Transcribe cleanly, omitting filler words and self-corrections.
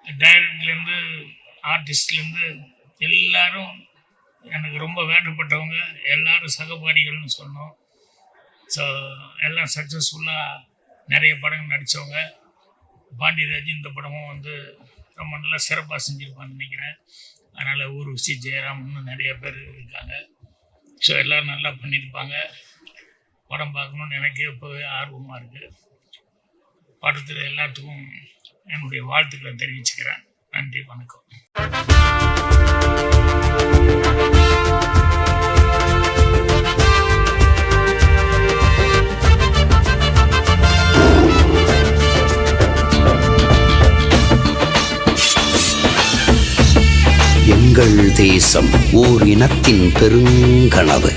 டைரக்டர்லேருந்து ஆர்டிஸ்ட்லேருந்து எல்லாரும் எனக்கு ரொம்ப வேண்டப்பட்டவங்க, எல்லாரும் சகபாடிகள்னு சொன்னோம். ஸோ எல்லாம் சக்ஸஸ்ஃபுல்லாக நிறைய படங்கள் நடித்தவங்க. பாண்டியராஜ் இந்த படமும் வந்து ரொம்ப நல்லா சிறப்பாக செஞ்சுருப்பான்னு நினைக்கிறேன். அதனால் ஊர்வசி, ஜெயராம் இன்னும் நிறைய பேர் இருக்காங்க. ஸோ எல்லோரும் நல்லா பண்ணியிருப்பாங்க. படம் பார்க்கணுன்னு எனக்கே இப்போவே ஆர்வமாக இருக்குது. படத்தில் எல்லாத்துக்கும் என்னுடைய வாழ்த்துக்களை தெரிவிச்சுக்கிறேன். நன்றி, வணக்கம். எங்கள் தேசம் ஓர் இனத்தின் பெருங்கனவு.